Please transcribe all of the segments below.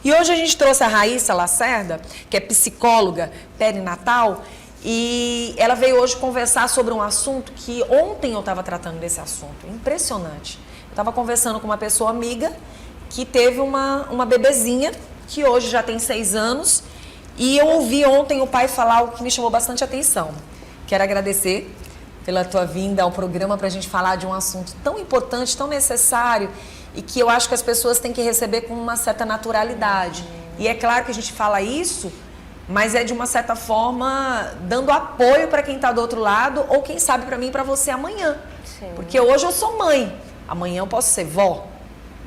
E hoje a gente trouxe a Raíssa Lacerda, que é psicóloga perinatal, e ela veio hoje conversar sobre um assunto que ontem eu estava tratando desse assunto. Impressionante. Eu estava conversando com uma pessoa amiga que teve uma bebezinha, que hoje já tem 6 anos, e eu ouvi ontem o pai falar algo que me chamou bastante atenção. Quero agradecer pela tua vinda ao programa para a gente falar de um assunto tão importante, tão necessário, e que eu acho que as pessoas têm que receber com uma certa naturalidade. E é claro que a gente fala isso, mas é de uma certa forma dando apoio para quem está do outro lado, ou quem sabe para mim e para você amanhã. Sim. Porque hoje eu sou mãe, amanhã eu posso ser vó,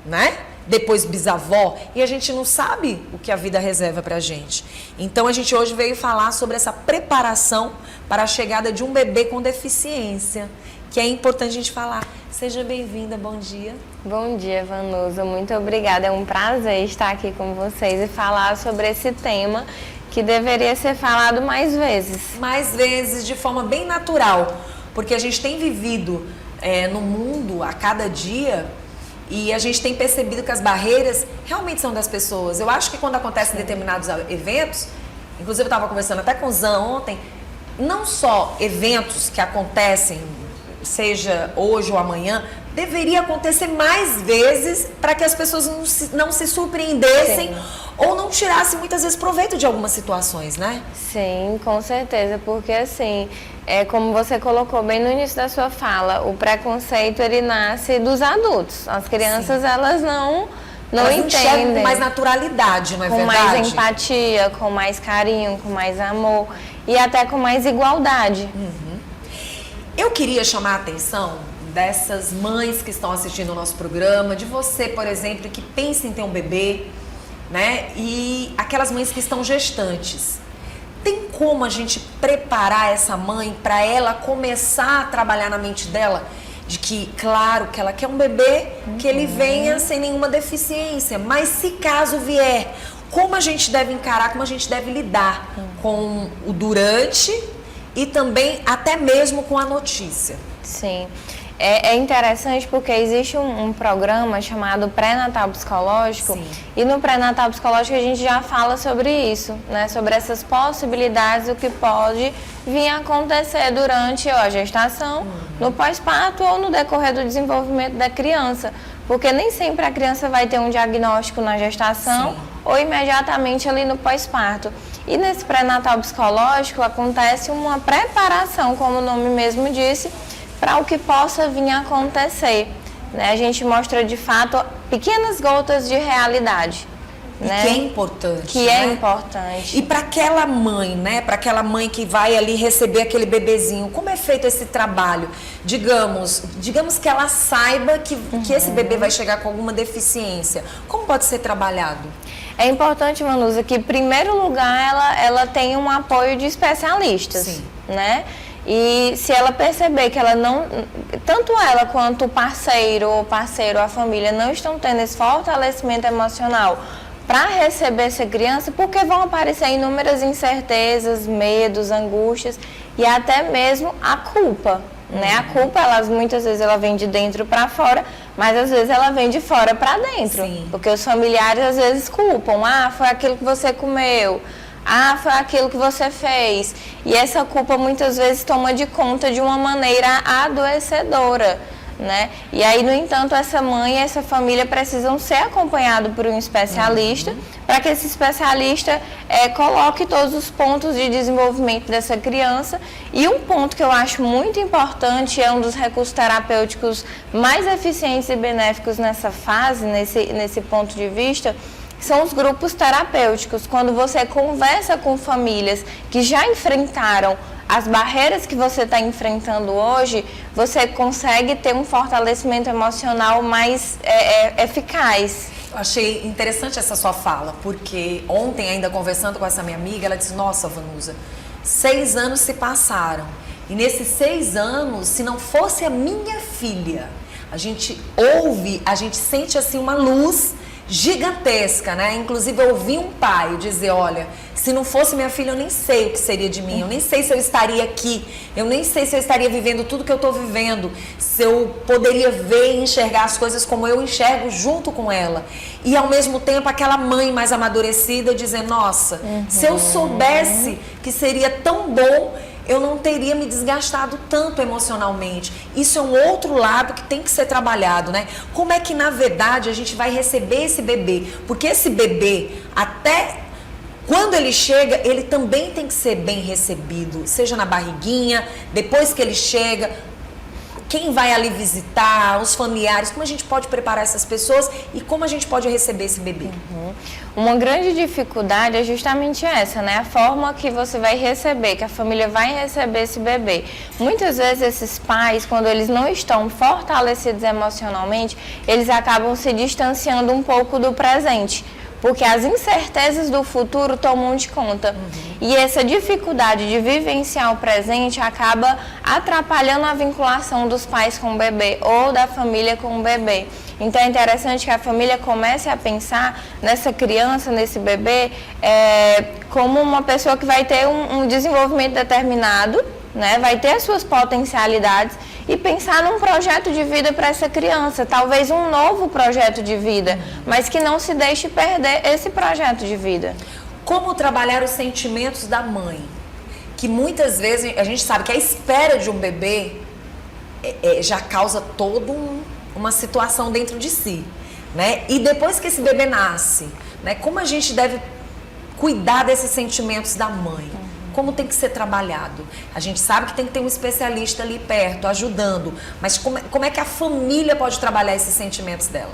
né? Depois bisavó, e a gente não sabe o que a vida reserva pra gente. Então a gente hoje veio falar sobre essa preparação para a chegada de um bebê com deficiência, que é importante a gente falar. Seja bem-vinda, bom dia. Bom dia, Vanusa, muito obrigada. É um prazer estar aqui com vocês e falar sobre esse tema que deveria ser falado mais vezes. Mais vezes, de forma bem natural, porque a gente tem vivido no mundo a cada dia. E a gente tem percebido que as barreiras realmente são das pessoas. Eu acho que quando acontecem determinados eventos, inclusive eu estava conversando até com o Zan ontem, não só eventos que acontecem, seja hoje ou amanhã, deveria acontecer mais vezes para que as pessoas não se surpreendessem. Sim. Ou não tirassem muitas vezes proveito de algumas situações, né? Sim, com certeza, porque assim, como você colocou bem no início da sua fala, o preconceito ele nasce dos adultos. As crianças, sim, elas não entendem. Com mais naturalidade, não é verdade? Com mais empatia, com mais carinho, com mais amor e até com mais igualdade. Uhum. Eu queria chamar a atenção dessas mães que estão assistindo o nosso programa, de você, por exemplo, que pensa em ter um bebê, né? E aquelas mães que estão gestantes. Tem como a gente preparar essa mãe para ela começar a trabalhar na mente dela de que, claro, que ela quer um bebê, que ele venha sem nenhuma deficiência, mas se caso vier, como a gente deve encarar, como a gente deve lidar com o durante e também até mesmo com a notícia? Sim. É interessante porque existe um programa chamado Pré-Natal Psicológico. Sim. E no Pré-Natal Psicológico a gente já fala sobre isso, né? Sobre essas possibilidades, o que pode vir a acontecer durante a gestação, no pós-parto ou no decorrer do desenvolvimento da criança. Porque nem sempre a criança vai ter um diagnóstico na gestação. Sim. Ou imediatamente ali no pós-parto. E nesse Pré-Natal Psicológico acontece uma preparação, como o nome mesmo disse, para o que possa vir a acontecer, né? A gente mostra de fato pequenas gotas de realidade, né? Que é importante. Que é importante. E para aquela mãe, né? Para aquela mãe que vai ali receber aquele bebezinho, como é feito esse trabalho? Digamos que ela saiba que esse bebê vai chegar com alguma deficiência. Como pode ser trabalhado? É importante, Vanusa, que em primeiro lugar ela tem um apoio de especialistas, sim, né? E se ela perceber que ela não, tanto ela quanto o parceiro ou a família não estão tendo esse fortalecimento emocional para receber essa criança, porque vão aparecer inúmeras incertezas, medos, angústias e até mesmo a culpa, né? A culpa, muitas vezes ela vem de dentro para fora, mas às vezes ela vem de fora para dentro. Sim. Porque os familiares às vezes culpam, foi aquilo que você comeu, foi aquilo que você fez. E essa culpa muitas vezes toma de conta de uma maneira adoecedora, né? E aí, no entanto, essa mãe e essa família precisam ser acompanhados por um especialista, para que esse especialista coloque todos os pontos de desenvolvimento dessa criança. E um ponto que eu acho muito importante, é um dos recursos terapêuticos mais eficientes e benéficos nessa fase, nesse ponto de vista, são os grupos terapêuticos. Quando você conversa com famílias que já enfrentaram as barreiras que você está enfrentando hoje, você consegue ter um fortalecimento emocional mais eficaz. Eu achei interessante essa sua fala, porque ontem, ainda conversando com essa minha amiga, ela disse, nossa, Vanusa, 6 anos se passaram. E nesses 6 anos, se não fosse a minha filha, a gente ouve, a gente sente assim uma luz gigantesca, né? Inclusive eu ouvi um pai dizer, olha, se não fosse minha filha eu nem sei o que seria de mim, eu nem sei se eu estaria aqui, eu nem sei se eu estaria vivendo tudo que eu estou vivendo, se eu poderia ver e enxergar as coisas como eu enxergo junto com ela. E ao mesmo tempo aquela mãe mais amadurecida dizendo, nossa, se eu soubesse que seria tão bom, eu não teria me desgastado tanto emocionalmente. Isso é um outro lado que tem que ser trabalhado, né? Como é que, na verdade, a gente vai receber esse bebê? Porque esse bebê, até quando ele chega, ele também tem que ser bem recebido. Seja na barriguinha, depois que ele chega, quem vai ali visitar, os familiares, como a gente pode preparar essas pessoas e como a gente pode receber esse bebê? Uma grande dificuldade é justamente essa, né? A forma que você vai receber, que a família vai receber esse bebê. Muitas vezes esses pais, quando eles não estão fortalecidos emocionalmente, eles acabam se distanciando um pouco do presente. Porque as incertezas do futuro tomam de conta. E essa dificuldade de vivenciar o presente acaba atrapalhando a vinculação dos pais com o bebê ou da família com o bebê. Então é interessante que a família comece a pensar nessa criança, nesse bebê, como uma pessoa que vai ter um desenvolvimento determinado, né? Vai ter as suas potencialidades e pensar num projeto de vida para essa criança, talvez um novo projeto de vida, mas que não se deixe perder esse projeto de vida. Como trabalhar os sentimentos da mãe? Que muitas vezes a gente sabe que a espera de um bebê já causa toda uma situação dentro de si, né? E depois que esse bebê nasce, né? Como a gente deve cuidar desses sentimentos da mãe? Como tem que ser trabalhado? A gente sabe que tem que ter um especialista ali perto, ajudando, mas como é que a família pode trabalhar esses sentimentos dela?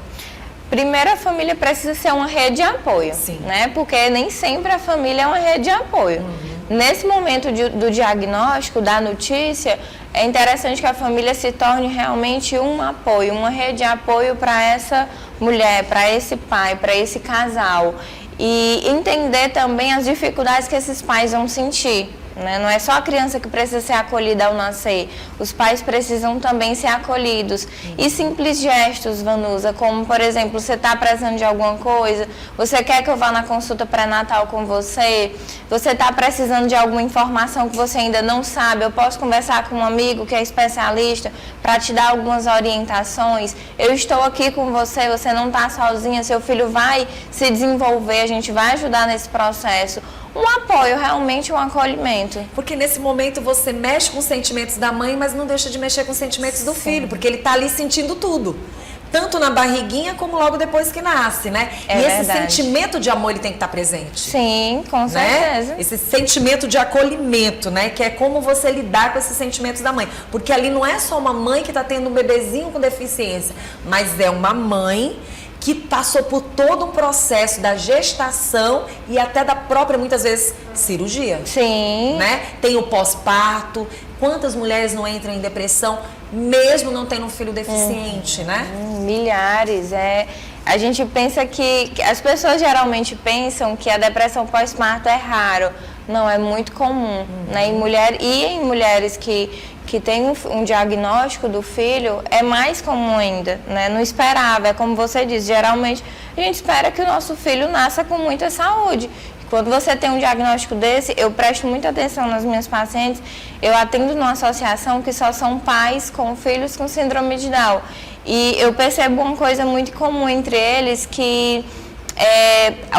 Primeiro, a família precisa ser uma rede de apoio, né? Porque nem sempre a família é uma rede de apoio. Nesse momento do diagnóstico, da notícia, é interessante que a família se torne realmente um apoio, uma rede de apoio para essa mulher, para esse pai, para esse casal. E entender também as dificuldades que esses pais vão sentir, né? Não é só a criança que precisa ser acolhida ao nascer, os pais precisam também ser acolhidos. E simples gestos, Vanusa, como por exemplo, você está precisando de alguma coisa, você quer que eu vá na consulta pré-natal com você, você está precisando de alguma informação que você ainda não sabe, eu posso conversar com um amigo que é especialista para te dar algumas orientações, eu estou aqui com você, você não está sozinha, seu filho vai se desenvolver, a gente vai ajudar nesse processo. Um apoio, realmente um acolhimento. Porque nesse momento você mexe com os sentimentos da mãe, mas não deixa de mexer com os sentimentos do filho, porque ele está ali sentindo tudo. Tanto na barriguinha como logo depois que nasce, né? É e verdade. Esse sentimento de amor ele tem que estar presente. Sim, com certeza. Né? Esse sentimento de acolhimento, né? Que é como você lidar com esses sentimentos da mãe. Porque ali não é só uma mãe que está tendo um bebezinho com deficiência, mas é uma mãe que passou por todo um processo da gestação e até da própria, muitas vezes, cirurgia. Sim. Né? Tem o pós-parto. Quantas mulheres não entram em depressão, mesmo não tendo um filho deficiente, né? Milhares. A gente pensa que as pessoas geralmente pensam que a depressão pós-parto é raro. Não, é muito comum. Né? Em mulheres que tem um diagnóstico do filho, é mais comum ainda, né? Não esperava, é como você disse, geralmente a gente espera que o nosso filho nasça com muita saúde. Quando você tem um diagnóstico desse, eu presto muita atenção nas minhas pacientes, eu atendo numa associação que só são pais com filhos com síndrome de Down. E eu percebo uma coisa muito comum entre eles, que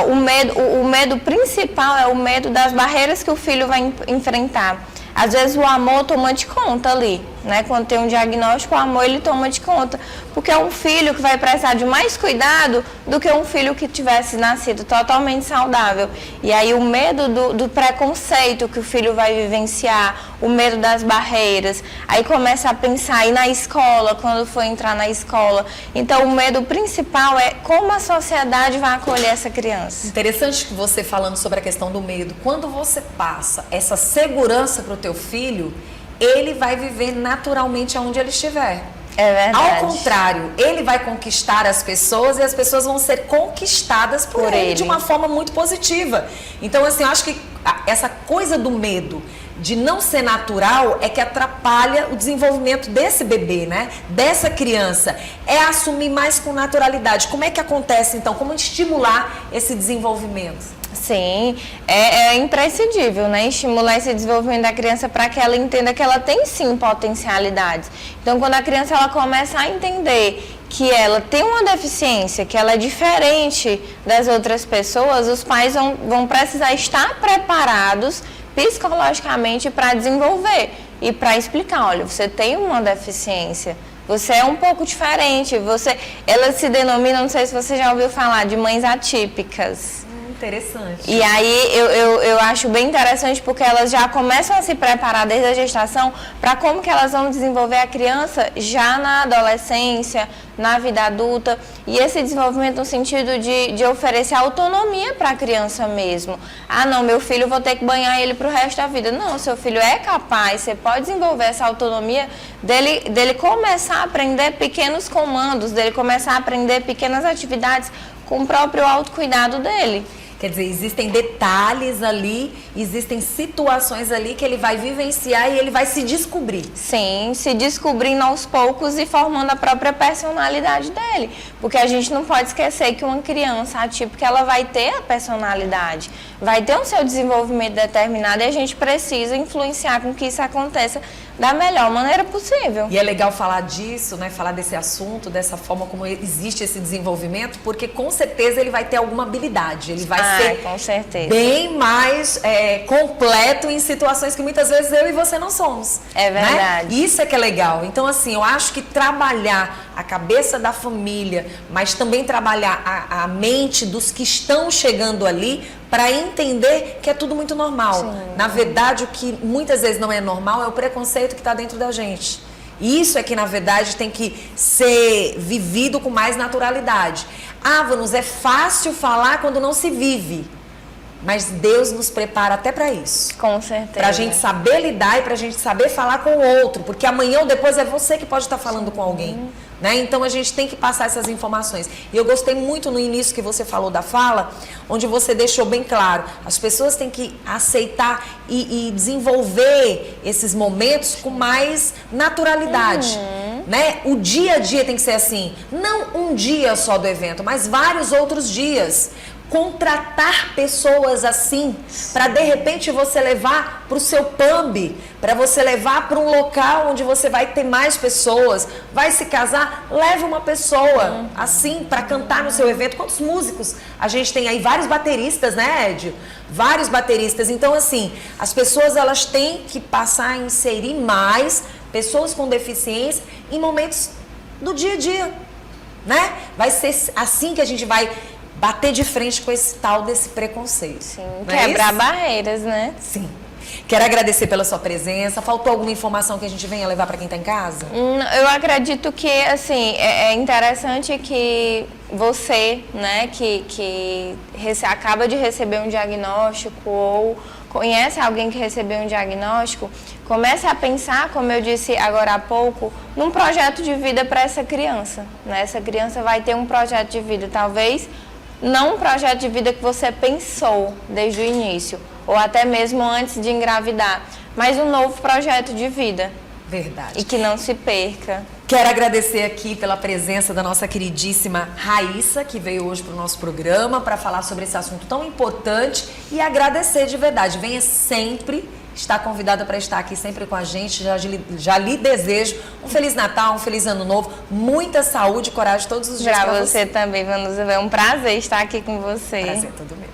o medo principal é o medo das barreiras que o filho vai enfrentar. Às vezes o amor toma de conta ali, né? Quando tem um diagnóstico, o amor ele toma de conta. Porque é um filho que vai precisar de mais cuidado do que um filho que tivesse nascido totalmente saudável. E aí o medo do preconceito que o filho vai vivenciar, o medo das barreiras. Aí começa a pensar aí na escola, quando for entrar na escola. Então o medo principal é como a sociedade vai acolher essa criança. Interessante que você falando sobre a questão do medo. Quando você passa essa segurança para o teu filho, ele vai viver naturalmente aonde ele estiver. É verdade. Ao contrário, ele vai conquistar as pessoas e as pessoas vão ser conquistadas por ele de uma forma muito positiva. Então, assim, eu acho que essa coisa do medo de não ser natural é que atrapalha o desenvolvimento desse bebê, né? Dessa criança. É assumir mais com naturalidade. Como é que acontece, então? Como estimular esse desenvolvimento? Sim, é imprescindível, né? Estimular esse desenvolvimento da criança para que ela entenda que ela tem sim potencialidades. Então, quando a criança ela começa a entender que ela tem uma deficiência, que ela é diferente das outras pessoas, os pais vão precisar estar preparados psicologicamente para desenvolver e para explicar, olha, você tem uma deficiência, você é um pouco diferente, ela se denomina, não sei se você já ouviu falar, de mães atípicas. Interessante. E aí eu acho bem interessante porque elas já começam a se preparar desde a gestação para como que elas vão desenvolver a criança já na adolescência, na vida adulta, e esse desenvolvimento no sentido de oferecer autonomia para a criança mesmo. Ah, não, meu filho, vou ter que banhar ele para o resto da vida. Não, seu filho é capaz, você pode desenvolver essa autonomia dele começar a aprender pequenos comandos, dele começar a aprender pequenas atividades com o próprio autocuidado dele. Quer dizer, existem detalhes ali, existem situações ali que ele vai vivenciar e ele vai se descobrir. Sim, se descobrindo aos poucos e formando a própria personalidade dele. Porque a gente não pode esquecer que uma criança atípica, ela vai ter a personalidade, vai ter o seu desenvolvimento determinado e a gente precisa influenciar com que isso aconteça da melhor maneira possível. E é legal falar disso, né? Falar desse assunto, dessa forma como existe esse desenvolvimento, porque com certeza ele vai ter alguma habilidade, ele vai ser com certeza. bem mais completo em situações que muitas vezes eu e você não somos. É verdade. Né? Isso é que é legal. Então, assim, eu acho que trabalhar a cabeça da família, mas também trabalhar a mente dos que estão chegando ali, para entender que é tudo muito normal. Sim. Na verdade, o que muitas vezes não é normal é o preconceito que está dentro da gente. Isso é que, na verdade, tem que ser vivido com mais naturalidade. Ah, Vanus, é fácil falar quando não se vive. Mas Deus nos prepara até para isso. Com certeza. Para a gente saber lidar e para a gente saber falar com o outro. Porque amanhã ou depois é você que pode estar falando com alguém. Né? Então a gente tem que passar essas informações. E eu gostei muito no início que você falou da fala, onde você deixou bem claro, as pessoas têm que aceitar e desenvolver esses momentos com mais naturalidade. Né? O dia a dia tem que ser assim, não um dia só do evento, mas vários outros dias. Contratar pessoas assim, para de repente você levar para o seu pub, para você levar para um local onde você vai ter mais pessoas, vai se casar, leva uma pessoa assim para cantar no seu evento. Quantos músicos a gente tem aí? Vários bateristas, né, Ed? Vários bateristas. Então, assim, as pessoas elas têm que passar a inserir mais pessoas com deficiência em momentos do dia a dia, né? Vai ser assim que a gente vai bater de frente com esse tal desse preconceito. Sim, quebrar barreiras, né? Sim. Quero agradecer pela sua presença. Faltou alguma informação que a gente venha levar para quem está em casa? Eu acredito que, assim, é interessante que você, né, que acaba de receber um diagnóstico ou conhece alguém que recebeu um diagnóstico, comece a pensar, como eu disse agora há pouco, num projeto de vida para essa criança. Né? Essa criança vai ter um projeto de vida, talvez não um projeto de vida que você pensou desde o início, ou até mesmo antes de engravidar, mas um novo projeto de vida. Verdade. E que não se perca. Quero agradecer aqui pela presença da nossa queridíssima Raíssa, que veio hoje para o nosso programa para falar sobre esse assunto tão importante, e agradecer de verdade. Venha sempre, está convidada para estar aqui sempre com a gente. Já lhe desejo um Feliz Natal, um Feliz Ano Novo, muita saúde e coragem todos os dias para você. Para você também, Vanusa. É um prazer estar aqui com você. Prazer todo meu.